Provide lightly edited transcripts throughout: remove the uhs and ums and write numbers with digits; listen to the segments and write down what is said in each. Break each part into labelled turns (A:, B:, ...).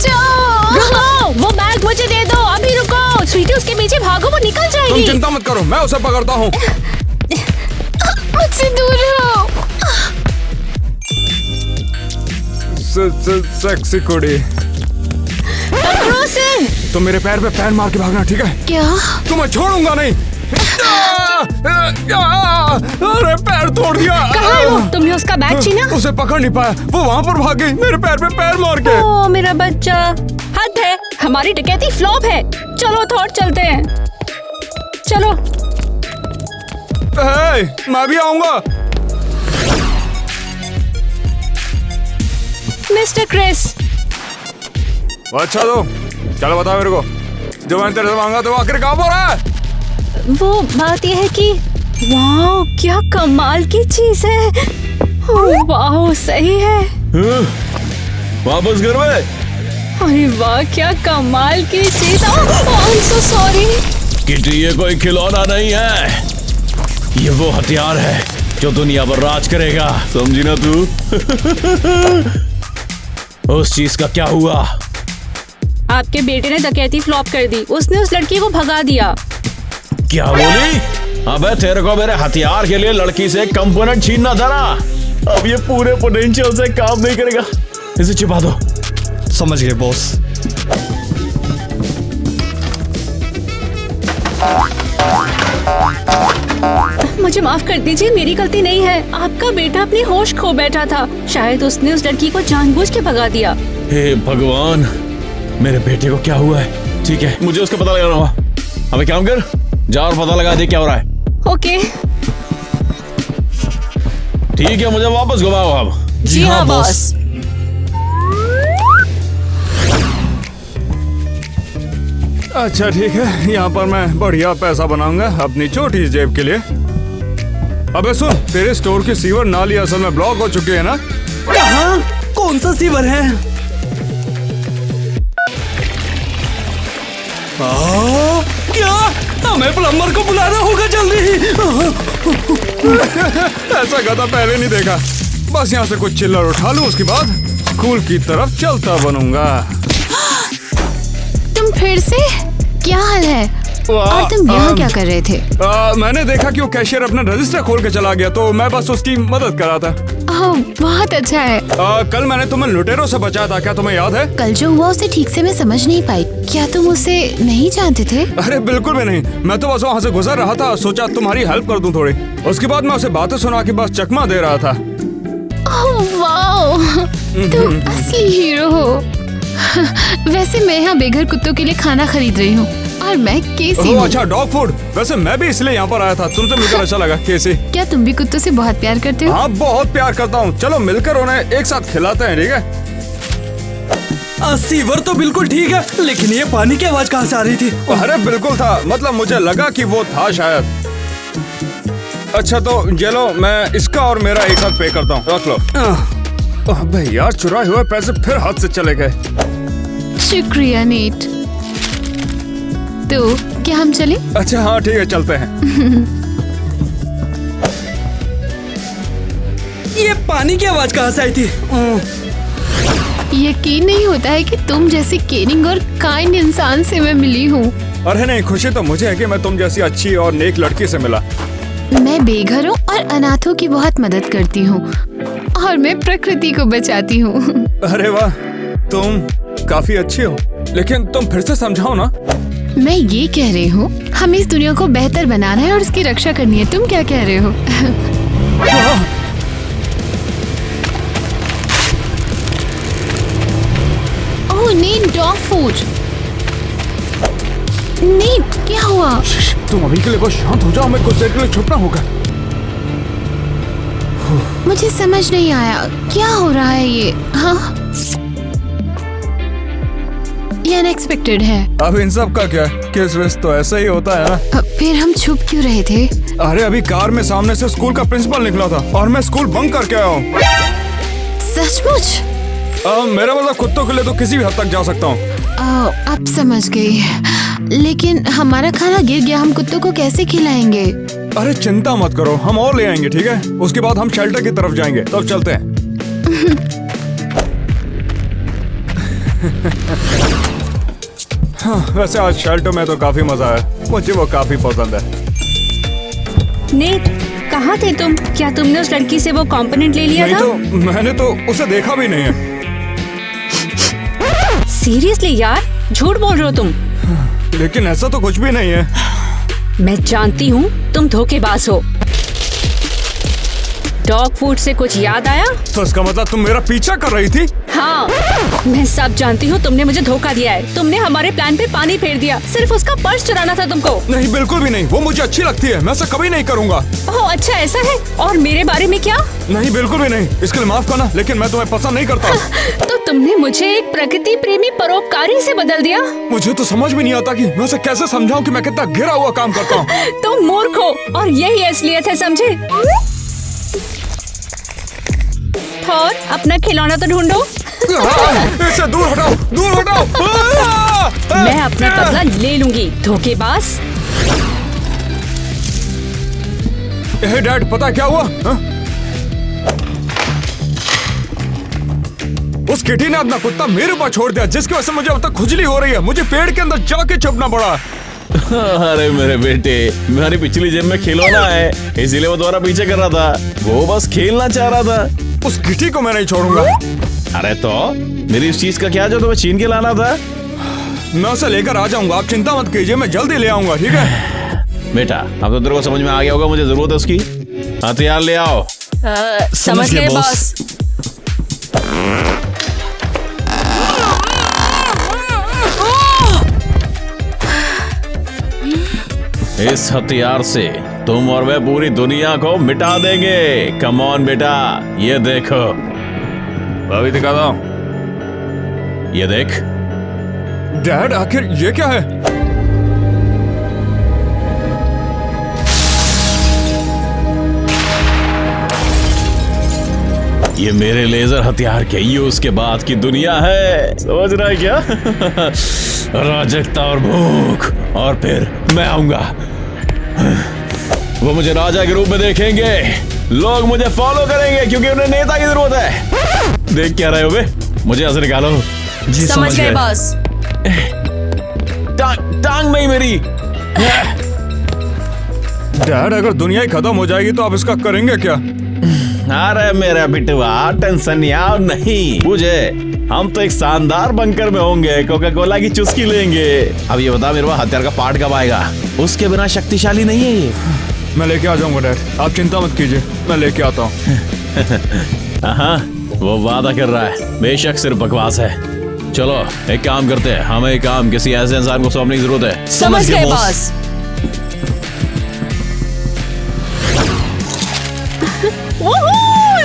A: बचाओ। वो बैग मुझे दे दो, अभी रुको। स्वीटी उसके पीछे भागो, वो निकल जाएगी।
B: तुम चिंता मत करो, मैं उसे पकड़ता हूँ।
A: मुझसे दूर रहो।
B: सेक्सी कुड़ी।
A: पकड़ो उसे।
B: तुम मेरे पैर पे पैर मार के भागना, ठीक है?
A: क्या?
B: तुम्हें छोड़ूंगा नहीं। अरे पैर तोड़ दिया।
A: कहाँ है वो? तुमने उसका बैग छीना?
B: उसे पकड़ नहीं पाया, वो वहाँ पर भाग गई मेरे पैर पे पैर मार के।
A: ओ मेरा बच्चा, हद है, हमारी डकैती फ्लॉप है। चलो थोड़ चलते हैं, चलो।
B: मैं भी आऊंगा।
A: Mister Chris.
B: अच्छा तो चलो बता मेरे को, जो मैंने तेरे से मांगा तो आखिर कहाँ पर है?
A: वो बात यह है कि वाह क्या कमाल की चीज है। वाह सही है।
C: वापस घर में।
A: अरे वाह क्या कमाल की चीज। I am so sorry.
C: Kitty ये कोई खिलौना नहीं है, ये वो हथियार है जो दुनिया पर राज करेगा, समझी ना तू? उस चीज का क्या हुआ?
A: आपके बेटे ने डकैती फ्लॉप कर दी, उसने उस लड़की को भगा दिया।
C: क्या बोली? अबे तेरे को मेरे हथियार के लिए लड़की से कंपोनेंट छीनना था ना, अब ये पूरे पोटेंशियल से काम नहीं करेगा, इसे छिपा दो।
D: समझ गए बॉस।
A: मुझे माफ कर दीजिए, मेरी गलती नहीं है। आपका बेटा अपनी होश खो बैठा था, शायद उसने उस लड़की को जानबूझ के भगा दिया।
C: हे भगवान, मेरे बेटे को क्या हुआ है? ठीक है, मुझे उसका पता लगाना होगा। अब एक काम कर, जा और पता लगा दे क्या हो रहा है।
A: ओके।
C: ठीक है, मुझे वापस घुमाओ अब।
A: जी हाँ बॉस।
B: अच्छा ठीक है, यहाँ पर मैं बढ़िया पैसा बनाऊंगा अपनी छोटी जेब के लिए। अबे सुन, तेरे स्टोर की सीवर नाली असल में ब्लॉक हो चुकी है ना?
D: कहाँ? कौन सा सीवर है? क्या? हमें प्लम्बर को बुलाना होगा जल्दी।
B: ऐसा गधा पहले नहीं देखा। बस यहाँ से कुछ चिल्लर उठा लूं, उसके बाद स्कूल की तरफ चलता बनूंगा।
A: तुम फिर से? क्या हाल है? और तुम यहाँ क्या कर रहे थे?
B: मैंने देखा कि वो कैशियर अपना रजिस्टर खोल के चला गया, तो मैं बस उसकी मदद कर रहा था।
A: बहुत अच्छा है।
B: कल मैंने तुम्हें लुटेरों से बचाया था, क्या तुम्हें याद है?
A: कल जो हुआ उसे ठीक से मैं समझ नहीं पाई। क्या तुम उसे नहीं जानते थे?
B: अरे बिल्कुल भी नहीं, मैं तो बस वहाँ से गुजर रहा था, सोचा तुम्हारी हेल्प कर दूं थोड़ी। उसके बाद मैं उसे बातें सुना के बस चकमा दे रहा था।
A: वाह, तुम असली हीरो हो। वैसे मैं यहाँ बेघर कुत्तों के लिए खाना खरीद रही हूँ और मैं केसी हूँ।
B: अच्छा, डॉग फूड। वैसे मैं भी इसलिए यहाँ पर आया था, तुमसे मिलकर अच्छा लगा। केसी,
A: क्या तुम भी कुत्तों से बहुत प्यार करते हो?
B: हाँ बहुत प्यार करता हूँ। चलो मिलकर उन्हें एक साथ खिलाते हैं, ठीक है?
D: सीवर तो बिल्कुल ठीक है, लेकिन ये पानी की आवाज कहाँ से आ रही थी?
B: अरे बिल्कुल था, मतलब मुझे लगा कि वो था शायद। अच्छा तो ये लो, मैं इसका और मेरा एक साथ पे करता हूँ, रख लो। अबे यार, चुराए हुए पैसे फिर हाथ से चले गए।
A: शुक्रिया नीट। तो क्या हम चले?
B: अच्छा हाँ ठीक है, चलते हैं।
D: ये पानी की आवाज कहाँ से आई थी?
A: यकीन नहीं होता है कि तुम जैसी केयरिंग और काइंड इंसान से मैं मिली हूँ।
B: अरे नहीं, खुशी तो मुझे है कि मैं तुम जैसी अच्छी और नेक लड़की से मिला।
A: मैं बेघरों और अनाथों की बहुत मदद करती हूँ और मैं प्रकृति को बचाती हूँ।
B: अरे वाह, तुम काफी अच्छी हो, लेकिन तुम फिर से समझाओ ना।
A: मैं ये कह रही हूँ, हमें इस दुनिया को बेहतर बनाना है और उसकी रक्षा करनी है। तुम क्या कह रहे हो? ओह नीट, डॉग फूड। नीट, क्या हुआ?
B: तुम अभी के लिए बस शांत हो जाओ, हमें कुछ देर के लिए छुपना होगा।
A: मुझे समझ नहीं आया क्या हो रहा है ये। हाँ, ये अनएक्सपेक्टेड है।
B: अब इन सब का क्या? केस वेस तो ऐसा ही होता है ना।
A: फिर हम छुप क्यों रहे थे?
B: अरे अभी कार में सामने से स्कूल का प्रिंसिपल निकला था और मैं स्कूल बंक करके आया हूँ।
A: सचमुच?
B: मेरा मतलब कुत्तों के लिए तो किसी भी हद तक जा सकता हूँ।
A: अब समझ गई, लेकिन हमारा खाना गिर गया, हम कुत्तों को कैसे खिलाएंगे?
B: अरे चिंता मत करो, हम और ले आएंगे, ठीक है? उसके बाद हम शेल्टर की तरफ जाएंगे, तब चलते हैं। हाँ, वैसे आज शेल्टर में तो काफी मजा आया, मुझे वो काफी पसंद है।
A: नेट, कहाँ थे तुम? क्या तुमने उस लड़की से वो कॉम्पोनेंट ले लिया
B: नहीं
A: था?
B: तो मैंने तो उसे देखा भी नहीं है।
A: सीरियसली यार, झूठ बोल रहे हो तुम।
B: लेकिन ऐसा तो कुछ भी नहीं है।
A: मैं जानती हूँ तुम धोखेबाज हो। डॉग फूड से कुछ याद आया?
B: तो इसका मतलब तुम मेरा पीछा कर रही थी?
A: हाँ, मैं सब जानती हूँ। तुमने मुझे धोखा दिया है। तुमने हमारे प्लान पे पानी फेर दिया। सिर्फ उसका पर्स चुराना था तुमको।
B: नहीं, बिल्कुल भी नहीं। वो मुझे अच्छी लगती है, मैं ऐसा कभी नहीं करूँगा।
A: ओह अच्छा, ऐसा है? और मेरे बारे में क्या?
B: नहीं, बिल्कुल भी नहीं। इसके लिए माफ करना, लेकिन मैं तुम्हें पसंद नहीं करता।
A: तो तुमने मुझे एक प्रकृति प्रेमी परोपकारी से बदल दिया।
B: मुझे तो समझ भी नहीं आता कि मैं उसे कैसे समझाऊं कि मैं कितना गिरा हुआ काम करता हूँ।
A: तुम मूर्ख हो और यही असलियत है, समझे? और अपना खिलौना तो ढूंढो।
B: इससे दूर हटाओ, दूर हटाओ।
A: मैं अपना बदला ले लूंगी, धोखेबाज।
B: हे डैड, पता क्या हुआ? हा? उस किटी ने अपना कुत्ता मेरे ऊपर छोड़ दिया, जिसकी वजह से मुझे अब तक खुजली हो रही है। मुझे पेड़ के अंदर जाके छुपना पड़ा।
C: अरे मेरे बेटे, मेरी पिछली जेब में खिलौना है, इसीलिए वो दोबारा पीछे कर रहा था। वो बस खेलना चाह रहा था।
B: उस किटी को मैं नहीं छोड़ूंगा।
C: अरे तो मेरी इस चीज का क्या जो तुम्हें छीन के लाना था?
B: मैं उसे लेकर आ जाऊंगा, आप चिंता मत कीजिए, मैं जल्दी ले आऊंगा, ठीक है?
C: बेटा, अब तो तेरे को समझ में आ गया होगा मुझे जरूरत है उसकी। हथियार ले आओ।
A: समझ गए बॉस।
C: इस हथियार से तुम और मैं पूरी दुनिया को मिटा देंगे। कम ऑन बेटा, ये देखो।
B: अभी दिखाता हूँ।
C: ये देख।
B: डैड, आखिर ये क्या है?
C: ये मेरे लेजर हथियार के यूज के बाद की दुनिया है, समझ रहा है क्या? अराजकता और भूख, और फिर मैं आऊंगा। वो मुझे राजा के रूप में देखेंगे। लोग मुझे फॉलो करेंगे क्योंकि उन्हें नेता की जरूरत है। देख क्या रहे हो बे? मुझे ऐसे निकालो।
D: जी
A: समझ गए बॉस।
C: टांग नहीं मेरी।
B: डैड, अगर दुनिया ही खत्म हो जाएगी तो आप इसका करेंगे क्या?
C: अरे मेरा बिटवा, टेंशन यार नहीं मुझे। हम तो एक शानदार बंकर में होंगे, कोका कोला की चुस्की लेंगे। अब ये बता, मेरे पास हथियार का पार्ट कब आएगा? उसके बिना शक्तिशाली नहीं है ये।
B: मैं लेके आ जाऊंगा डैड, आप चिंता मत कीजिए, मैं लेके आता हूँ।
C: हाँ, वो वादा कर रहा है, बेशक सिर्फ बकवास है। चलो एक काम करते हैं, हमें एक काम किसी ऐसे इंसान को सौंपने की जरूरत है।
A: समझ गए बॉस।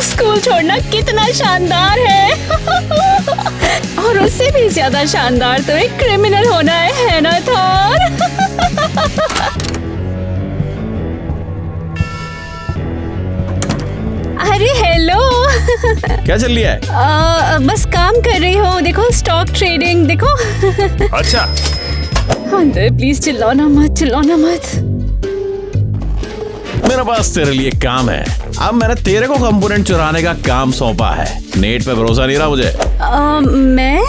A: स्कूल छोड़ना कितना शानदार है। और उससे भी ज्यादा शानदार तो एक क्रिमिनल होना है ना थॉर? अरे हेलो।
C: क्या चल रहा है?
A: बस काम कर रही हूँ, देखो स्टॉक ट्रेडिंग देखो।
C: अच्छा,
A: अंदर प्लीज चिल्लाना मत, चिल्लाना मत।
C: मेरे पास तेरे लिए काम है। अब मैंने तेरे को कंपोनेंट चुराने का काम सौंपा है। नेट पे भरोसा नहीं रहा मुझे?
A: मैं?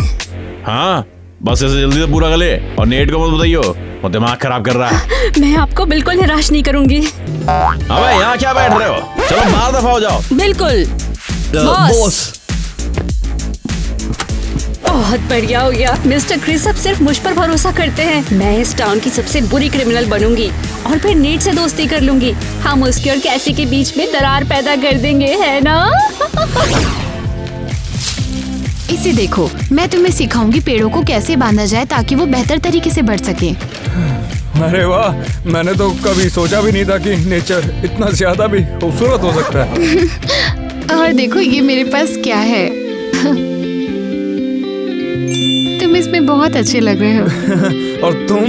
C: हाँ, बस ऐसे जल्दी से पूरा कर ले और नेट को मत बताइयो, वो दिमाग खराब कर रहा है।
A: मैं आपको बिल्कुल निराश नहीं करूंगी।
C: अबे यहाँ क्या बैठ रहे हो? चलो बाहर दफा हो जाओ।
A: बिल्कुल बॉस। बहुत बढ़िया हो गया। मिस्टर क्रिस अब सिर्फ मुझ पर भरोसा करते हैं। मैं इस टाउन की सबसे बुरी क्रिमिनल बनूंगी और फिर नेट से दोस्ती कर लूंगी। हम उसके और कैसी के बीच में दरार पैदा कर देंगे, है ना?
E: इसे देखो, मैं तुम्हें सिखाऊंगी पेड़ों को कैसे बांधा जाए ताकि वो बेहतर तरीके से बढ़ सके।
B: अरे वाह, मैंने तो कभी सोचा भी नहीं था कि नेचर इतना ज्यादा भी खूबसूरत हो सकता है।
E: और देखो ये मेरे पास क्या है। तुम इसमें बहुत अच्छे लग रहे हो।
B: और तुम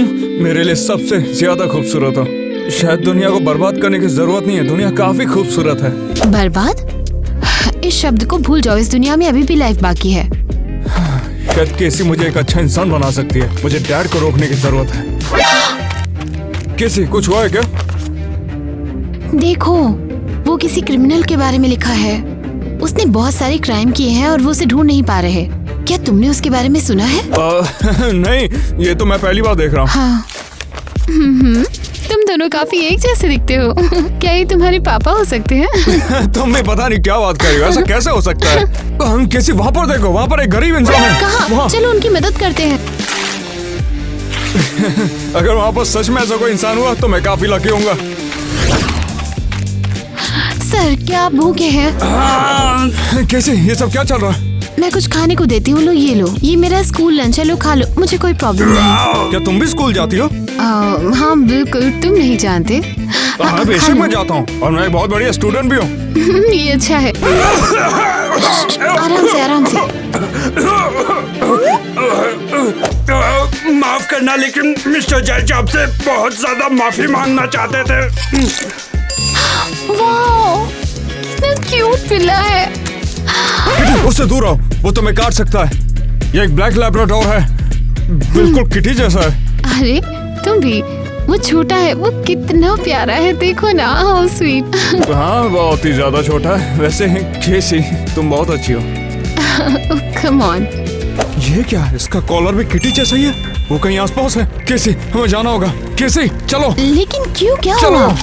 B: मेरे लिए सबसे ज्यादा खूबसूरत हो। शायद दुनिया को बर्बाद करने की जरूरत नहीं है, दुनिया काफी खूबसूरत है।
E: बर्बाद? इस शब्द को भूल जाओ, इस दुनिया में अभी भी लाइफ बाकी है।
B: शायद केसी मुझे एक अच्छा इंसान बना सकती है। मुझे डैड को रोकने की जरूरत है। केसी, कुछ हुआ है क्या?
E: देखो, वो किसी क्रिमिनल के बारे में लिखा है। उसने बहुत सारे क्राइम किए हैं और वो उसे ढूंढ नहीं पा रहे। क्या तुमने उसके बारे में सुना है?
B: नहीं, ये तो मैं पहली बार देख रहा हूँ।
E: हाँ। तुम दोनों काफी एक जैसे दिखते हो। क्या ये तुम्हारे पापा हो सकते हैं?
B: तुम भी पता नहीं क्या बात कर रही हो, ऐसा कैसे हो सकता है? हम किसी वहाँ पर देखो, वहाँ पर एक गरीब इंसान है।
E: कहाँ? चलो उनकी मदद करते हैं।
B: अगर वहाँ पर सच में ऐसा कोई इंसान हुआ तो मैं काफी लकी होऊंगा।
E: सर, क्या आप भूखे हैं?
B: कैसे? ये सब क्या चल रहा है?
E: मैं कुछ खाने को देती हूँ, लो ये लो, ये मेरा स्कूल लंच है, लो खा लो, मुझे कोई प्रॉब्लम नहीं।
B: क्या तुम भी स्कूल जाती हो?
E: हाँ बिल्कुल, तुम नहीं जानते।
B: हाँ, बेशक मैं जाता हूँ और मैं एक बहुत बढ़िया स्टूडेंट भी हूँ।
E: ये अच्छा है। आराम से आराम से।
D: माफ करना, लेकिन मिस्टर जज आपसे बहुत ज्यादा माफी मांगना चाहते थे।
E: वाह, कितना क्यूट पिल्ला है।
B: उससे दूर रहो, वो तुम्हें काट सकता है। ये एक ब्लैक लैब्राडोर है, बिल्कुल किटी जैसा है।
E: अरे तुम भी, वो छोटा है, वो कितना प्यारा है, देखो ना, हाउ स्वीट।
B: हाँ, बहुत ही ज्यादा छोटा है। वैसे केसी, तुम बहुत अच्छी हो।
E: Come on.
B: ये क्या है? इसका कॉलर भी किटी जैसा ही है। वो कहीं आसपास है। केसी, हमें जाना होगा। केसी, चलो।
E: लेकिन क्यों, क्या
B: चलो,
E: हुआ?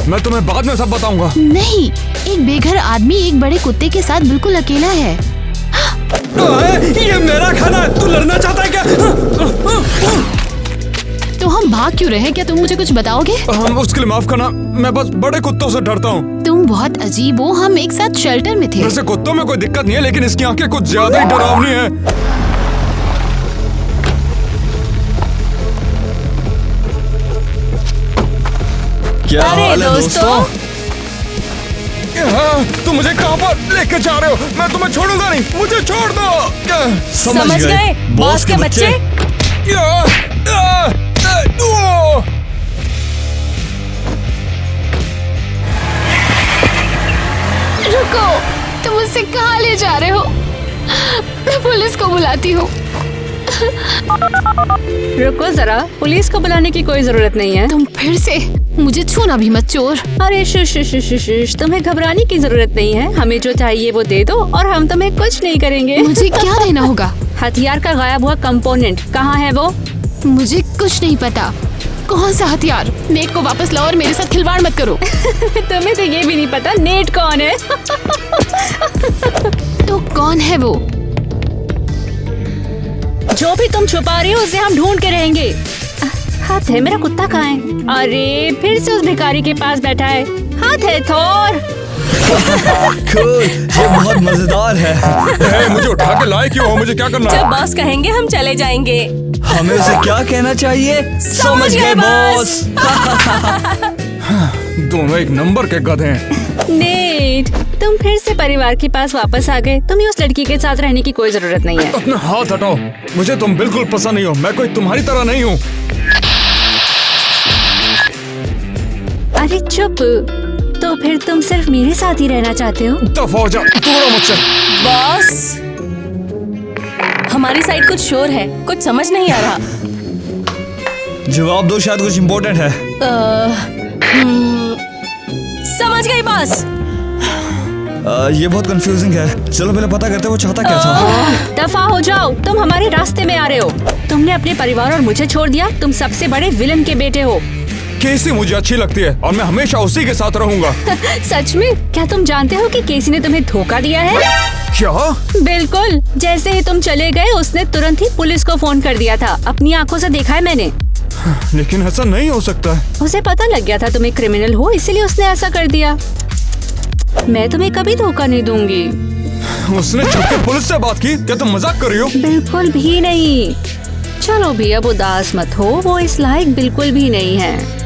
B: मैं तुम्हें बाद में सब बताऊंगा।
E: नहीं, एक बेघर आदमी एक बड़े कुत्ते के साथ बिल्कुल अकेला है।
D: ये मेरा खाना है, तू लड़ना चाहता है क्या?
E: तो हम भाग क्यों रहे हैं? क्या तुम मुझे कुछ बताओगे?
B: उसके लिए माफ करना, मैं बस बड़े कुत्तों से डरता हूँ।
E: तुम बहुत अजीब हो, हम एक साथ शेल्टर में थे।
B: वैसे कुत्तों में कोई दिक्कत नहीं है, लेकिन इसकी आंखें कुछ ज्यादा ही डरावनी है।
C: क्या
A: अरे
C: हाल है
A: दोस्तों,
B: हाँ, तुम मुझे कहाँ पर लेके जा रहे हो? मैं तुम्हें छोड़ूंगा नहीं, मुझे छोड़ दो।
A: समझ गए बॉस के बच्चे?
E: रुको, तुम मुझसे कहाँ ले जा रहे हो? मैं पुलिस को बुलाती हूँ।
A: रुको जरा, पुलिस को बुलाने की कोई जरूरत नहीं है।
E: तुम फिर से मुझे छूना भी मत, चोर।
A: अरे शुश, तुम्हें घबराने की जरूरत नहीं है। हमें जो चाहिए वो दे दो और हम तुम्हें कुछ नहीं करेंगे।
E: मुझे क्या देना होगा?
A: हथियार का गायब हुआ कंपोनेंट कहाँ है वो?
E: मुझे कुछ नहीं पता। कौन सा हथियार? नेट को वापस लाओ और मेरे साथ खिलवाड़ मत करो।
A: तुम्हें तो ये भी नहीं पता नेट कौन है।
E: तो कौन है वो?
A: जो भी तुम छुपा रही हो उसे हम ढूंढ के रहेंगे। हाथ है, मेरा कुत्ता कहाँ है? अरे फिर से उस भिखारी के पास बैठा है। हाथ है थोर।
F: कूल, ये बहुत मजेदार है।
B: मुझे उठा के लाए क्यों हो? मुझे क्या करना
A: जब
B: है?
A: बॉस कहेंगे हम चले जाएंगे।
F: हमें उसे क्या कहना चाहिए? समझ गए बॉस।
B: दोनों एक नंबर के गधे हैं।
A: नेट, तुम फिर से परिवार के पास वापस आ गए। तुम्हें उस लड़की के साथ रहने की कोई जरूरत नहीं है।
B: अपना हाथ हटाओ, मुझे तुम बिल्कुल पसंद नहीं हो। मैं कोई तुम्हारी तरह नहीं हूँ।
A: अरे चुप, तो फिर तुम सिर्फ मेरे साथ ही रहना चाहते हो?
B: दफा हो जा, दूर रहो मुझसे।
G: बॉस, हमारी साइड कुछ शोर है, कुछ समझ नहीं आ रहा।
F: जवाब दो, शायद कुछ इम्पोर्टेंट है।
G: समझ गई बॉस।
F: ये बहुत कंफ्यूजिंग है। चलो पहले पता करते वो चाहता क्या था।
A: दफा हो जाओ, तुम हमारे रास्ते में आ रहे हो। तुमने अपने परिवार और मुझे छोड़ दिया। तुम सबसे बड़े विलन के बेटे हो।
B: केसी मुझे अच्छी लगती है और मैं हमेशा उसी के साथ रहूंगा।
A: सच में? क्या तुम जानते हो कि केसी ने तुम्हें धोखा दिया है?
B: क्या?
A: बिल्कुल, जैसे ही तुम चले गए उसने तुरंत ही पुलिस को फोन कर दिया था। अपनी आंखों से देखा है मैंने।
B: लेकिन ऐसा नहीं हो सकता है।
A: उसे पता लग गया था तुम एक क्रिमिनल हो, इसीलिए उसने ऐसा कर दिया। मैं तुम्हें कभी धोखा नहीं दूंगी।
B: उसने छुप के पुलिस से बात की? क्या तुम मजाक कर रही हो?
A: बिल्कुल भी नहीं। चलो भी अब उदास मत हो, वो इस लायक बिल्कुल भी नहीं है।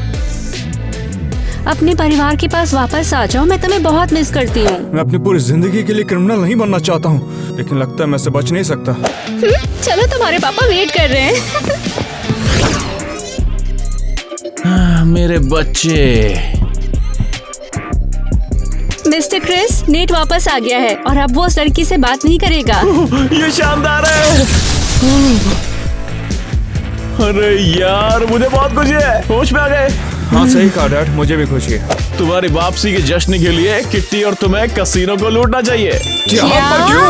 A: अपने परिवार के पास वापस आ जाओ, मैं तुम्हें बहुत मिस करती हूँ।
B: मैं अपनी पूरी जिंदगी के लिए क्रिमिनल नहीं बनना चाहता हूँ, लेकिन लगता है मैं से बच नहीं सकता।
A: चलो, तुम्हारे पापा वेट कर रहे हैं।
C: मेरे बच्चे।
A: मिस्टर क्रिस, नेट वापस आ गया है और अब वो उस लड़की से बात नहीं करेगा।
C: ये शानदार है। अरे यार, मुझे बहुत खुशी है। होश में आ गए।
B: हाँ सही कहा डैड, मुझे भी खुशी है।
C: तुम्हारी वापसी के जश्न के लिए किट्टी और तुम्हें कसीनो को लूटना चाहिए।
B: क्या? पर क्यों?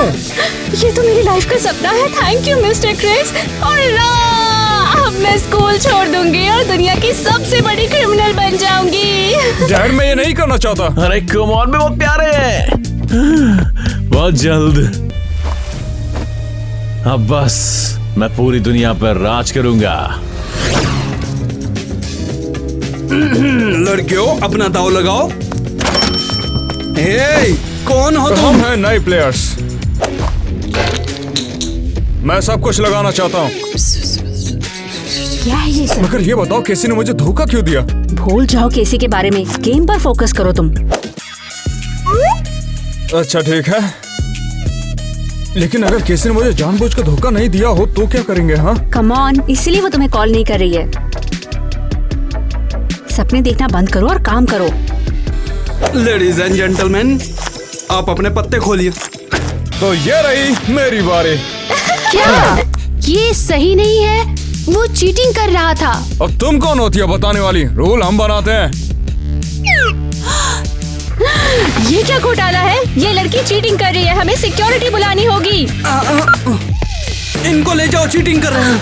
A: ये तो मेरी लाइफ का सपना है। Thank you mister Chris. और अब मैं स्कूल छोड़ दूंगी और दुनिया की सबसे बड़ी क्रिमिनल बन जाऊंगी।
B: डैड मैं ये नहीं करना चाहता।
C: अरे कम ऑन, में बहुत प्यारे हैं। बहुत जल्द अब बस मैं पूरी दुनिया पर राज करूंगा।
D: लड़कियों अपना दाव लगाओ। हे, कौन हो
B: हम
D: तुम?
B: हैं नए प्लेयर्स। मैं सब कुछ लगाना चाहता हूँ,
A: क्या है ये सब?
B: मगर ये बताओ केसी ने मुझे धोखा क्यों दिया?
A: भूल जाओ केसी के बारे में, गेम पर फोकस करो तुम।
B: अच्छा ठीक है, लेकिन अगर किसी ने मुझे जानबूझकर धोखा नहीं दिया हो तो क्या करेंगे? हाँ
A: कम ऑन, इसलिए वो तुम्हें कॉल नहीं कर रही है। सपने देखना बंद करो और काम करो।
D: लेडीज एंड जेंटलमैन, आप अपने पत्ते खोलिए।
B: तो ये रही मेरी बारी।
E: क्या ये सही नहीं है? वो चीटिंग कर रहा था।
B: अब तुम कौन होती है बताने वाली? रूल हम बनाते हैं।
A: ये क्या घोटाला है? ये लड़की चीटिंग कर रही है, हमें सिक्योरिटी बुलानी होगी।
D: इनको ले जाओ, चीटिंग कर रहे हैं।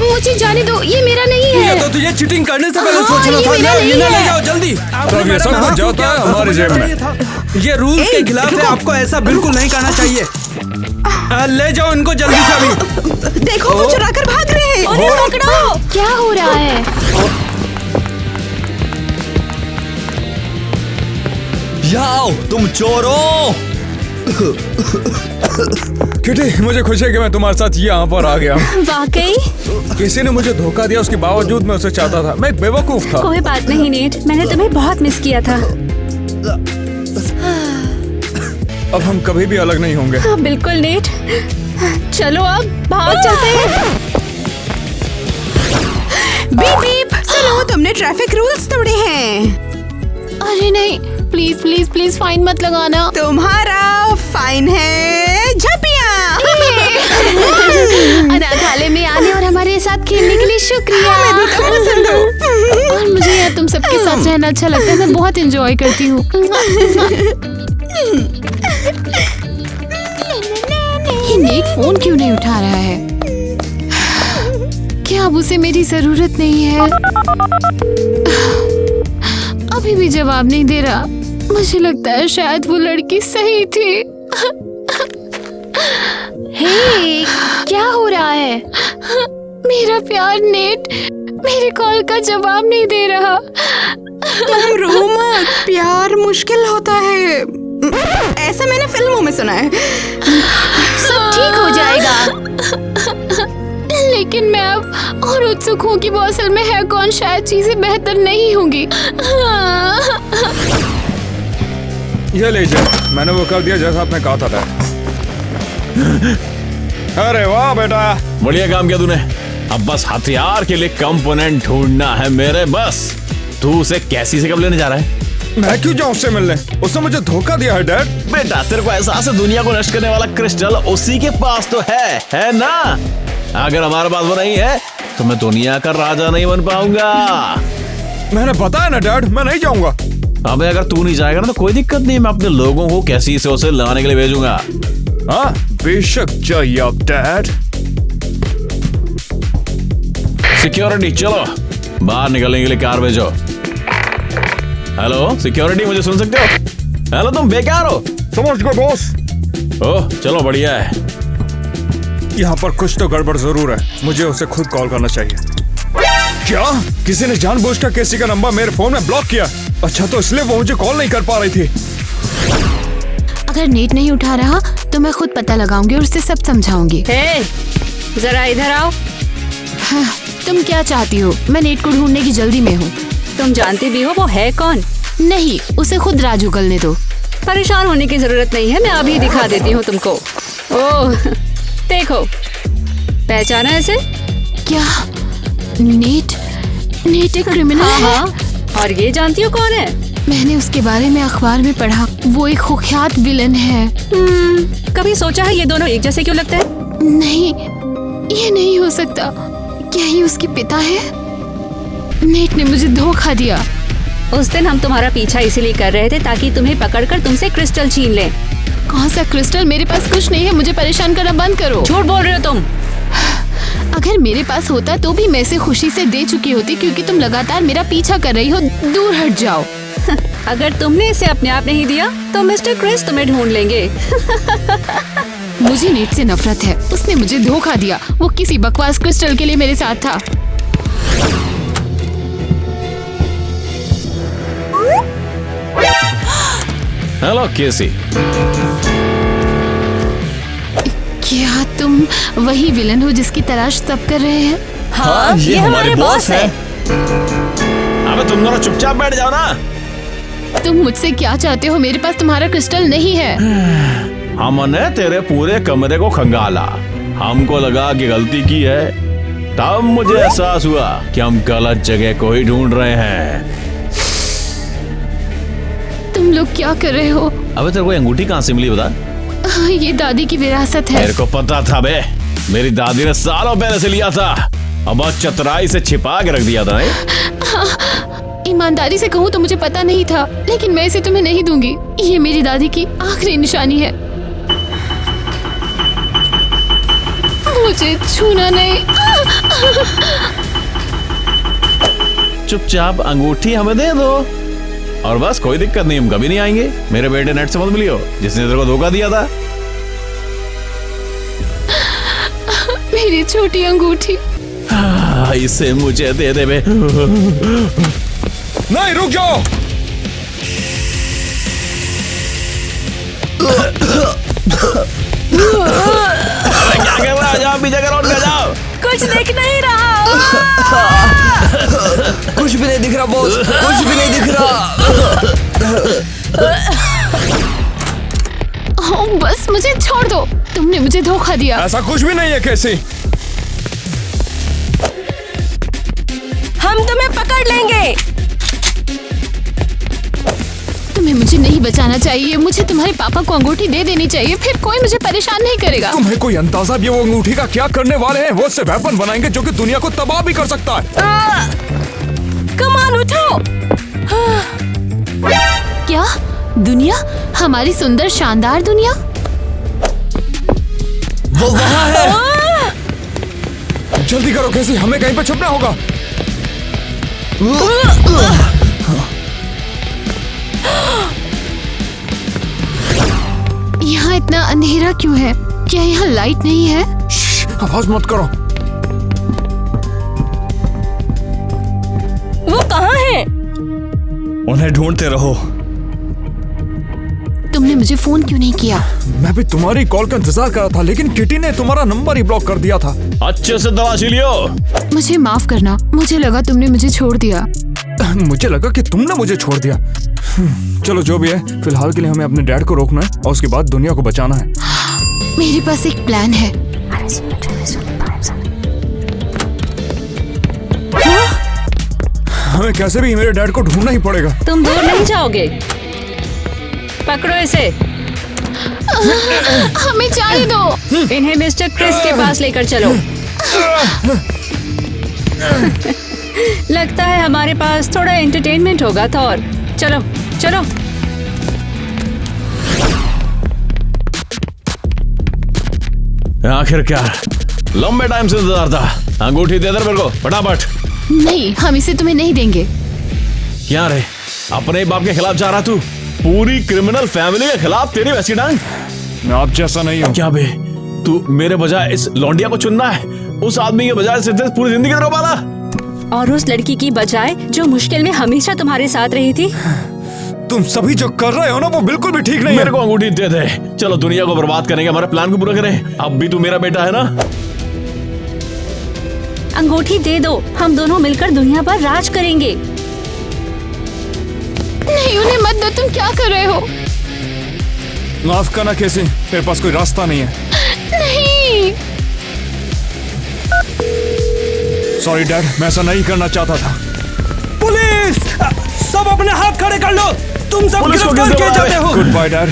E: मुझे जाने दो, ये मेरा नहीं
D: ये
E: है।
D: तो तुझे चीटिंग करने से पहले सोचना
E: ये
D: था।
E: मेरा नहीं
D: इन्हें ले
E: है।
D: जाओ जल्दी।
B: तब ये सब कुछ जाता है हमारी जेब में।
D: ये रूल्स के खिलाफ है, आपको ऐसा बिल्कुल नहीं करना चाहिए। ले जाओ इनको जल्दी से अभी।
H: देखो वो चुरा कर भाग रहे हैं।
A: अरे पकड़ो!
E: क्या हो रहा है?
F: जाओ तुम चोरों।
B: किटी मुझे खुशी है कि मैं तुम्हारे साथ यहाँ पर आ गया।
A: वाकई?
B: किसी ने मुझे धोखा दिया, उसके बावजूद मैं उसे चाहता था। मैं एक बेवकूफ था।
A: कोई बात नहीं नेट, मैंने तुम्हें बहुत मिस किया था।
B: अब हम कभी भी अलग नहीं होंगे।
A: हाँ बिल्कुल नेट, चलो अब भाग चलते हैं।
H: बीप बीप, सुनो तुमने ट्रैफिक रूल्स तोड़े हैं।
E: अरे नहीं, प्लीज प्लीज प्लीज फाइन मत लगाना।
H: तुम्हारा फाइन है झपिया।
E: अनाथालय में आने और हमारे साथ खेलने के लिए शुक्रिया। और मुझे यार तुम सबके साथ रहना अच्छा लगता है, मैं बहुत एंजॉय करती हूँ। ये नेट फोन क्यों नहीं उठा रहा है? क्या अब उसे मेरी जरूरत नहीं है? अभी भी जवाब नहीं दे रहा। मुझे लगता है शायद वो लड़की सही थी। हे, क्या हो रहा है? मेरा प्यार नेट मेरे कॉल का जवाब नहीं दे रहा।
H: तुम रो मत, प्यार मुश्किल होता है, ऐसा मैंने फिल्मों में सुना है।
E: सब ठीक हो जाएगा। लेकिन मैं अब और उत्सुक हूँ कि वो असल में है कौन। शायद चीजें बेहतर नहीं होंगी।
B: ये लीजिए, मैंने वो कर दिया जैसा आपने कहा था। अरे वाह बेटा,
C: बढ़िया काम किया तूने। अब बस हथियार के लिए कंपोनेंट ढूंढना है मेरे। बस तू उसे कैसी से कब लेने जा रहा है?
B: मैं क्यों जाऊं उससे मिलने? उसने मुझे धोखा दिया है डैड।
C: बेटा तेरे को एहसास है दुनिया को नष्ट करने वाला क्रिस्टल उसी के पास तो है ना? अगर हमारे पास वो नहीं है तो मैं दुनिया का राजा नहीं बन पाऊंगा।
B: मैंने बताया ना डैड, मैं नहीं जाऊंगा।
C: अबे अगर तू नहीं जाएगा ना तो कोई दिक्कत नहीं, मैं अपने लोगों को कैसी से उसे लाने के लिए भेजूंगा।
B: हाँ बेशक चाहिए आप डैड।
C: सिक्योरिटी चलो बाहर निकलने के लिए कार भेजो। हेलो सिक्योरिटी, मुझे सुन सकते हो? हेलो तुम बेकार हो?
B: समझ गए बॉस।
C: ओह चलो बढ़िया है।
B: यहाँ पर कुछ तो गड़बड़ जरूर है, मुझे उसे खुद कॉल करना चाहिए। क्या किसी ने जानबूझकर किसी का नंबर मेरे फोन में ब्लॉक किया? अच्छा तो इसलिए वो मुझे कॉल नहीं कर पा रही थी।
E: अगर नेट नहीं उठा रहा तो मैं खुद पता लगाऊंगी और उसे सब समझाऊंगी।
A: हे, जरा इधर आओ।
E: हाँ, तुम क्या चाहती हो? मैं नेट को ढूंढने की जल्दी में हूँ।
A: तुम जानती भी हो वो है कौन?
E: नहीं, उसे खुद राजू करने दो।
A: परेशान होने की जरूरत नहीं है, मैं अभी दिखा देती हूँ तुमको। ओह देखो, पहचाना ऐसे?
E: क्या नेट एक क्रिमिनल है?
A: हाँ, और ये जानती हो कौन है?
E: मैंने उसके बारे में अखबार में पढ़ा, वो एक कुख्यात विलन है।
A: कभी सोचा है ये दोनों एक जैसे क्यों लगते हैं?
E: नहीं, ये नहीं हो सकता। क्या ये उसके पिता है? नेट ने मुझे धोखा दिया।
A: उस दिन हम तुम्हारा पीछा इसीलिए कर रहे थे ताकि तुम्हें पकड़कर तुमसे क्रिस्टल छीन लें।
E: कौन सा क्रिस्टल? मेरे पास कुछ नहीं है, मुझे परेशान करना बंद करो।
A: झूठ बोल रहे हो तुम।
E: अगर मेरे पास होता तो भी मैं इसे खुशी से दे चुकी होती, क्योंकि तुम लगातार मेरा पीछा कर रही हो। दूर हट जाओ।
A: अगर तुमने इसे अपने आप नहीं दिया तो मिस्टर क्रिस तुम्हें ढूंढ लेंगे।
E: मुझे नेट से नफरत है। उसने मुझे धोखा दिया। वो किसी बकवास क्रिस्टल के लिए मेरे साथ था।
C: हेलो केसी।
E: क्या तुम वही विलन हो जिसकी तलाश सब कर रहे हैं?
G: हाँ, ये हमारे बॉस है।
C: अबे तुम दोनों चुपचाप बैठ जाओ ना।
E: तुम मुझसे क्या चाहते हो? मेरे पास तुम्हारा क्रिस्टल नहीं है।
C: हमने तेरे पूरे कमरे को खंगाला, हमको लगा कि गलती की है, तब मुझे एहसास हुआ कि हम गलत जगह को ही ढूंढ रहे हैं।
E: तुम लोग क्या कर रहे हो?
C: अबे तेरे को अंगूठी कहाँ से मिली बता?
E: ये दादी की विरासत है।
C: मेरे को पता था बे, मेरी दादी ने सालों पहले से लिया था। अब बहुत चतुराई से छिपा के रख दिया था।
E: ईमानदारी से कहूँ तो मुझे पता नहीं था, लेकिन मैं इसे तुम्हें नहीं दूंगी। ये मेरी दादी की आखिरी निशानी है। मुझे छूना नहीं।
C: चुपचाप अंगूठी हमें दे दो और बस, कोई दिक्कत नहीं, हम कभी नहीं आएंगे। मेरे बेटे नेट से मत मिलियो, जिसने तेरे को धोखा दिया था।
E: मेरी छोटी अंगूठी।
C: इसे मुझे दे दे बे।
B: नहीं, रुक जाओ।
C: अबे क्या कर रहा है? जाओ पीछे का राउंड पे जाओ।
G: कुछ दिख नहीं रहा।
F: कुछ भी नहीं दिख रहा बॉस, कुछ भी नहीं दिख रहा।
E: बस मुझे छोड़ दो। तुमने मुझे धोखा दिया।
B: ऐसा कुछ भी नहीं है केसी।
G: हम तुम्हें पकड़ लेंगे।
E: तुम्हें मुझे नहीं बचाना चाहिए। मुझे तुम्हारे पापा को अंगूठी दे देनी चाहिए, फिर कोई मुझे परेशान नहीं करेगा।
B: तुम्हें कोई अंदाजा भी वो अंगूठी का क्या करने वाले हैं? वो उससे वेपन बनाएंगे जो कि दुनिया को तबाह भी कर सकता है।
G: कमान उठो।
E: क्या दुनिया? हमारी सुंदर शानदार दुनिया?
F: वो वहाँ है।
B: जल्दी करो केसी, हमें कहीं पे छुपना होगा।
E: यहाँ इतना अंधेरा क्यों है? क्या यहाँ लाइट नहीं है?
B: आवाज मत करो।
G: वो कहाँ है?
F: उन्हें ढूंढते रहो।
E: तुमने मुझे फोन क्यों नहीं किया?
B: मैं भी तुम्हारी कॉल का इंतजार कर रहा था, लेकिन किटी ने तुम्हारा नंबर ही ब्लॉक कर दिया था।
C: अच्छे से तलाशी लियो।
E: मुझे माफ करना, मुझे लगा तुमने मुझे छोड़ दिया।
B: मुझे लगा कि तुमने मुझे छोड़ दिया। चलो जो भी है, फिलहाल के लिए हमें अपने डैड को रोकना है और उसके बाद दुनिया को बचाना है।
E: मेरे पास एक प्लान है।
B: हमें कैसे भी मेरे डैड को ढूंढना ही पड़ेगा।
A: तुम दूर नहीं जाओगे। पकड़ो इसे।
E: हमें जाने दो।
A: इन्हें मिस्टर क्रिस के पास लेकर चलो। लगता है हमारे पास थोड़ा एंटरटेनमेंट होगा थॉर। चलो चलो।
C: आखिरकार लंबे टाइम से इंतजार था। अंगूठी दे दे मेरे को फटाफट।
E: नहीं, हम इसे तुम्हें नहीं देंगे।
C: क्या रे, अपने बाप के खिलाफ जा रहा तू? पूरी क्रिमिनल फैमिली के खिलाफ तेरी वैसी डांग?
B: मैं आप जैसा नहीं हूँ।
C: क्या बे, तू मेरे बजाय इस लौंडिया को चुनना है? उस आदमी के बजाय सिर्फ पूरी जिंदगी तेरे वाला?
A: और उस लड़की की बजाय जो मुश्किल में हमेशा तुम्हारे साथ रही थी।
B: तुम सभी जो कर रहे हो ना, वो बिल्कुल भी ठीक नहीं है।
C: मेरे को अंगूठी दे दे। चलो दुनिया को बर्बाद करेंगे, हमारे प्लान को पूरा करें। अब भी तू मेरा बेटा है ना?
A: अंगूठी दे दो, हम दोनों मिलकर दुनिया पर राज करेंगे।
E: नहीं, उन्हें मत दो। तुम क्या कर रहे हो?
B: माफ करना केसी, मेरे पास कोई रास्ता नहीं है।
E: नहीं।
B: सॉरी डैड, मैं ऐसा नहीं करना चाहता था।
D: पुलिस! सब अपने हाथ खड़े कर लो। तुम सब
C: पुलिस को
D: गिरफ्तार
C: किसने
D: किए जाते हो।
B: Goodbye dad.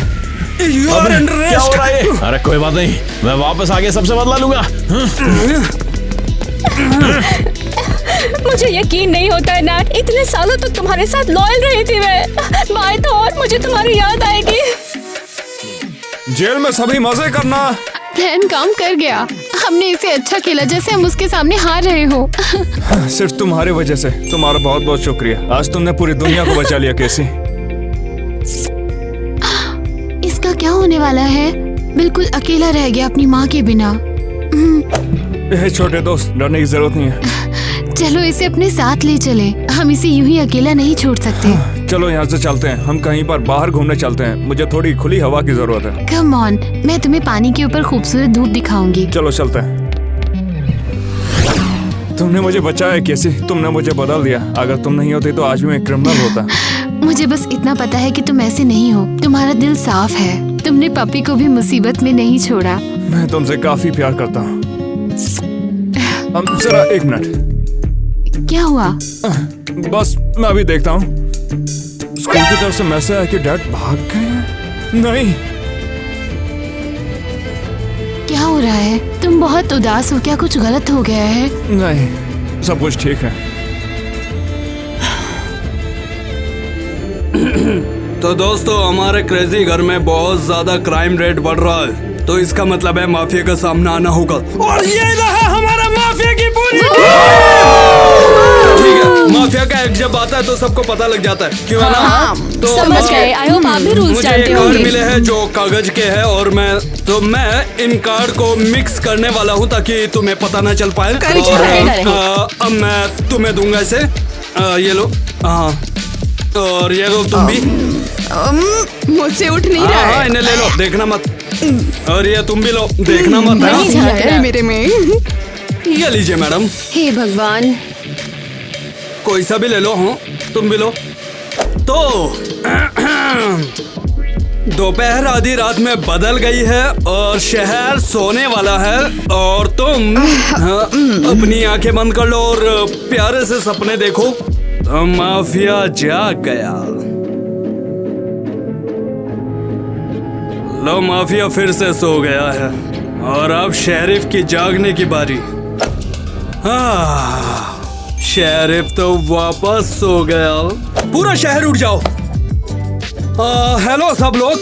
D: You are under
C: क्या हो रहा है?
D: अरेस्ट।
C: अरे कोई बात नहीं, मैं वापस आके सबसे बदला लूंगा।
A: मुझे यकीन नहीं होता है नैट, इतने सालों तक तुम्हारे साथ लॉयल रही थी मैं। बाय थॉट मुझे तुम्हारी याद आएगी।
B: जेल में सभी मजे करना।
E: प्लान काम कर गया। हमने इसे अच्छा खेला जैसे हम उसके सामने हार रहे हो।
B: सिर्फ तुम्हारी वजह से। तुम्हारा बहुत बहुत शुक्रिया। आज तुमने पूरी दुनिया को बचा लिया। कैसी
E: इसका क्या होने वाला है? बिल्कुल अकेला रह गया अपनी माँ के बिना।
B: छोटे दोस्त, डरने की जरूरत नहीं है।
E: चलो इसे अपने साथ ले चले। हम इसे यूं ही अकेला नहीं छोड़ सकते।
B: चलो यहाँ से चलते हैं। हम कहीं पर बाहर घूमने चलते हैं। मुझे थोड़ी खुली हवा की जरूरत है।
E: कम ऑन, मैं तुम्हें पानी के ऊपर खूबसूरत धूप दिखाऊंगी।
B: चलो चलते हैं। तुमने मुझे बचाया कैसी। तुमने मुझे बदल दिया। अगर तुम नहीं होती तो आज भी मैं क्रिमिनल होता।
E: मुझे बस इतना पता है कि तुम ऐसे नहीं हो। तुम्हारा दिल साफ है। तुमने पपी को भी मुसीबत में नहीं छोड़ा।
B: मैं तुमसे काफी प्यार करता हूँ। जरा एक मिनट।
E: क्या हुआ?
B: बस मैं अभी देखता हूँ। स्कूल की तरफ से मैसेज आया कि डैड भाग गए हैं। नहीं।
E: क्या हो रहा है? तुम बहुत उदास हो। क्या कुछ गलत हो गया है?
B: नहीं, सब कुछ ठीक है।
D: तो दोस्तों, हमारे क्रेजी घर में बहुत ज्यादा क्राइम रेट बढ़ रहा है, तो इसका मतलब है माफिया का सामना आना होगा। और ये रहा हमारा माफिया की पूरी ठीक है। माफिया का एक जब आता है तो सबको पता लग जाता है, क्यों है ना? तो
A: समझ गए। आई होप आप भी रूल्स
D: मुझे
A: जानते
D: एक कार्ड
A: होंगे।
D: मिले हैं जो कागज के हैं, और मैं इन कार्ड को मिक्स करने वाला हूँ ताकि तुम्हें पता ना चल पाए। अब मैं तुम्हें दूंगा इसे। ये लो। हाँ, और ये लो तुम भी।
H: मुझसे उठ नहीं रहा है।
D: इन्हें ले लो, देखना मत। और ये तुम भी लो, देखना मत।
H: नहीं झाँक रहा है मेरे में।
D: ये लीजिए मैडम।
A: हे भगवान।
D: कोई सा भी ले लो। हाँ, तुम भी लो। तो दोपहर आधी रात में बदल गई है और शहर सोने वाला है, और तुम अपनी आंखें बंद कर लो और प्यारे से सपने देखो। तो माफिया जाग गया। लो, माफिया फिर से सो गया है और अब शेरिफ की जागने की बारी। शेरिफ तो वापस सो गया। पूरा शहर उठ जाओ। हेलो सब लोग,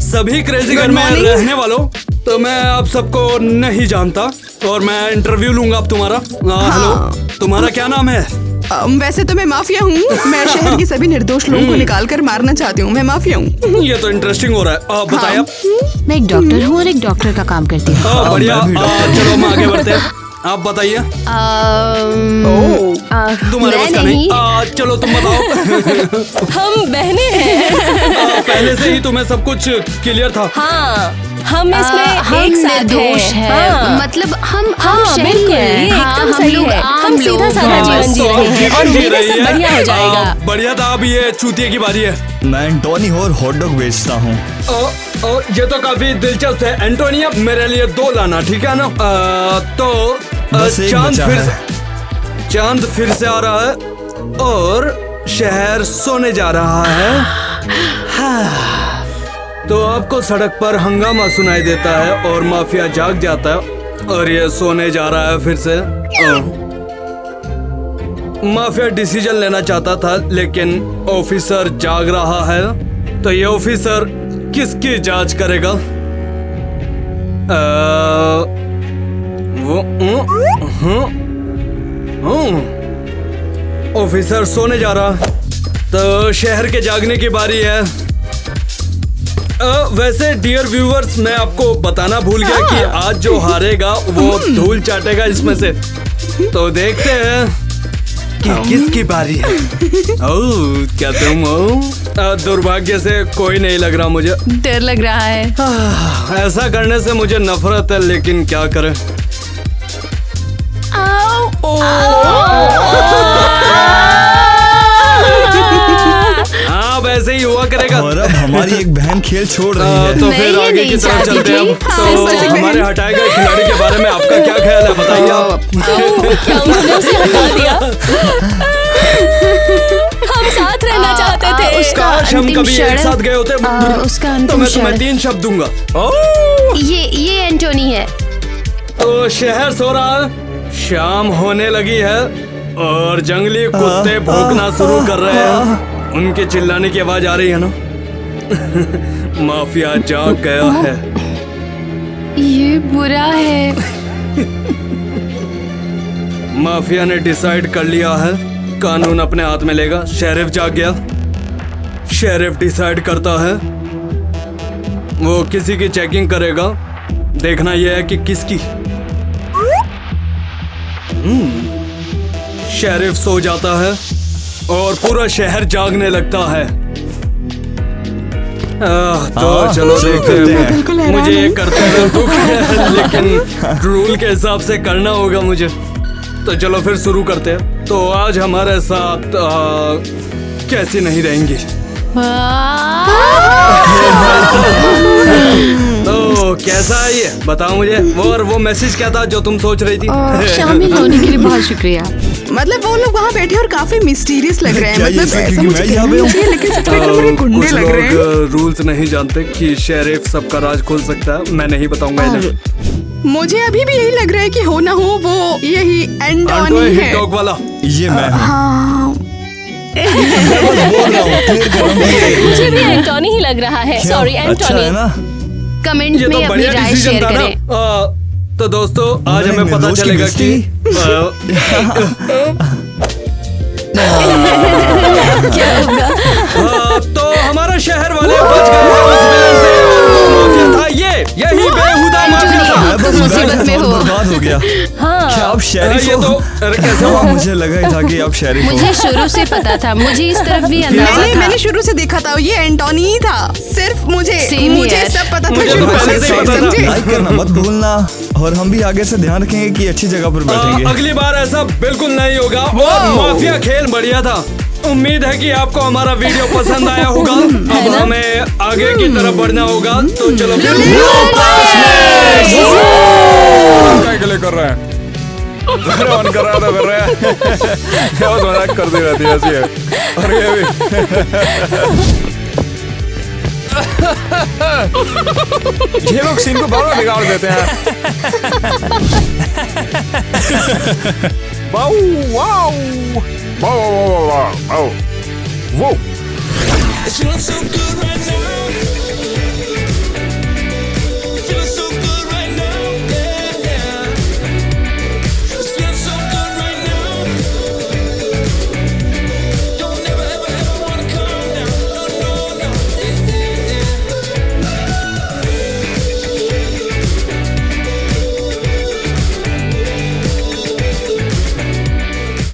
D: सभी क्रेजी घर में रहने वालों। तो मैं आप सबको नहीं जानता और मैं इंटरव्यू लूंगा अब तुम्हारा। हेलो, तुम्हारा क्या नाम है?
H: वैसे तो मैं माफिया हूँ। मैं शहर के सभी निर्दोष लोगों को निकाल कर मारना चाहती हूँ। मैं माफिया हूँ।
D: ये तो इंटरेस्टिंग हो रहा है। आप बताइए।
E: मैं एक डॉक्टर हूँ और एक डॉक्टर का काम करती हूँ।
D: बढ़िया। चलो हम आगे बढ़ते हैं। आप बताइए। तुम्हारे बस का नहीं। चलो तुम बताओ।
G: हम बहनें हैं।
D: पहले से ही तुम्हें सब कुछ क्लियर था।
G: हाँ, हम इसमें
E: हम
G: एक साथ
E: निर्दोष
G: हैं।
E: है।
G: हाँ।
E: मतलब हम
G: बिल्कुल, ये एकदम सही है। हम सीधा साधा जीवन जी रहे हैं और उम्मीद है सब बढ़िया हो जाएगा।
D: बढ़िया था। अब ये चूतिए की बारी है।
F: मैं एंटोनी और हॉट डॉग बेचता हूँ।
D: ये तो काफी दिलचस्प है। एंटोनिया, मेरे लिए 2 लाना, ठीक है ना? तो
F: बस एक बचा है।
D: चांद फिर से आ रहा है और शहर सोने जा रहा है। तो आपको सड़क पर हंगामा सुनाई देता है और माफिया जाग जाता है और ये सोने जा रहा है फिर से। माफिया डिसीजन लेना चाहता था लेकिन ऑफिसर जाग रहा है, तो ये ऑफिसर किसकी जांच करेगा? ऑफिसर सोने जा रहा, तो शहर के जागने की बारी है। वैसे डियर व्यूवर्स, मैं आपको बताना भूल गया कि आज जो हारेगा वो धूल चाटेगा इसमें से। तो देखते हैं कि किसकी बारी है। क्या तुम हो? दुर्भाग्य से कोई नहीं लग रहा मुझे।
E: डर लग रहा है।
D: ऐसा करने से मुझे नफरत है, लेकिन क्या करें। हाँ, वैसे ही हुआ करेगा।
F: और अब हमारी एक बहन खेल छोड़ रही है।
D: तो फिर आगे की तरफ चलते हैं। तो हमारे हटाए गए खिलाड़ी के बारे में आपका क्या ख्याल है, बताइए आप।
G: क्या उन्होंने उसे हटा दिया? हम साथ रहना चाहते थे।
D: काश हम कभी एक साथ गए होते।
E: उसका
D: तो मैं तुम्हें 3 शब्द दूंगा।
E: ये एंटोनी है।
D: तो शहर सो रहा है, शाम होने लगी है और जंगली कुत्ते भौंकना शुरू कर रहे हैं। उनके चिल्लाने की आवाज आ रही है ना। माफिया जाग गया है।
E: ये बुरा है।
D: माफिया ने डिसाइड कर लिया है, कानून अपने हाथ में लेगा। शेरिफ जाग गया। शेरिफ डिसाइड करता है, वो किसी की चेकिंग करेगा। देखना यह है कि किसकी। शेरिफ सो जाता है और पूरा शहर जागने लगता है। तो चलो देखते हैं।
H: बिल्कुल हैरान
D: मुझे ये
H: हूँ।
D: करते हुए दुख है, लेकिन रूल के हिसाब से करना होगा मुझे। तो चलो फिर शुरू करते हैं। तो आज हमारे साथ कैसी नहीं रहेंगी। तो कैसा है ये बताओ मुझे। और वो मैसेज क्या था जो तुम सोच रही थी?
A: शामिल होने के लिए बहुत शुक्रिया।
H: मतलब वो लोग वहाँ बैठे और काफी मिस्टीरियस लग रहे हैं।
F: क्या ये
H: मतलब
F: इसलिए
H: ऐसा
F: क्योंकि
H: मुझे
F: मैं यहाँ पे
H: कहना
F: हूँ?
H: चाहिए, लेकिन सच में मेरे गुंडे
D: कुछ
H: लग रहे हैं।
D: लोग रूल्स नहीं जानते कि शेरिफ सबका राज खोल सकता है। मैं नहीं बताऊंगा इन्हें।
H: मुझे अभी भी यही लग रहा है कि हो ना हो वो यही
D: आंटो
H: एंटोनी
D: हिट
H: है।
D: डॉग वाला।
F: ये मैं हूँ।
H: हाँ,
F: मैं बस बोल रहा हूँ, clear कर रहा हूँ।
G: मुझे भी एंटोनी ही लग रहा है।
F: क्या?
G: सॉरी
F: अच्छा
G: एंटोनी।
F: है ना?
E: कमेंट
D: ये
E: में
D: तो
E: अपनी
D: बढ़िया
E: राय
D: डिसीजन
E: शेयर
D: था ना।
E: करें।
D: तो दोस्तों आज
F: नहीं,
D: हमें पता
F: निर्दोष की
D: चलेगा कि तो हमारा शहर वाले बच गए हैं उस विलेन से। और वो माफिया था यही बेहुदा माफिया था।
F: मैं बस
E: मुसीबत
F: बैठा
E: में
F: था और
E: हो।
F: बर्बाद हो गया।
G: हाँ,
F: क्या आप शेरिफ
D: ये
F: हो?
D: तो अरे कैसे
F: हाँ,
D: हुआ?
F: मुझे लगा ही था कि आप शेरिफ हो।
E: मुझे शुरू से पता था। मुझे इस तरफ भी अंदाजा था।
H: मैंने शुरू से देखा था ये एंटोनी ही था। सिर्फ मुझे
E: Same
H: मुझे
E: here।
H: सब पता था
D: मुझे तो
H: शुरू
D: पहले
H: से,
D: से ही पता था।
H: समझे?
F: लाइक करना मत भूलना और हम भी आगे से ध्यान रखेंगे कि अच्छी जगह पर बैठेंगे।
D: अगली बार ऐसा बिल्कुल नहीं होगा। और माफिया खेल बढ़िया था। उम्मीद है कि आपको हमारा वीडियो पसंद आया होगा। अब हमें आगे की तरफ बढ़ना होगा। तो चलो फिर
B: क्या के लिए कर रहे हैं? मन कर रहा था कर रहे हैं। बहुत मजाक करती रहती है ऐसी है। और ये भी ये लोग सीन को बार-बार बिगाड़ देते हैं। Wow wow wow wow wow wow.
I: It smells so good right now.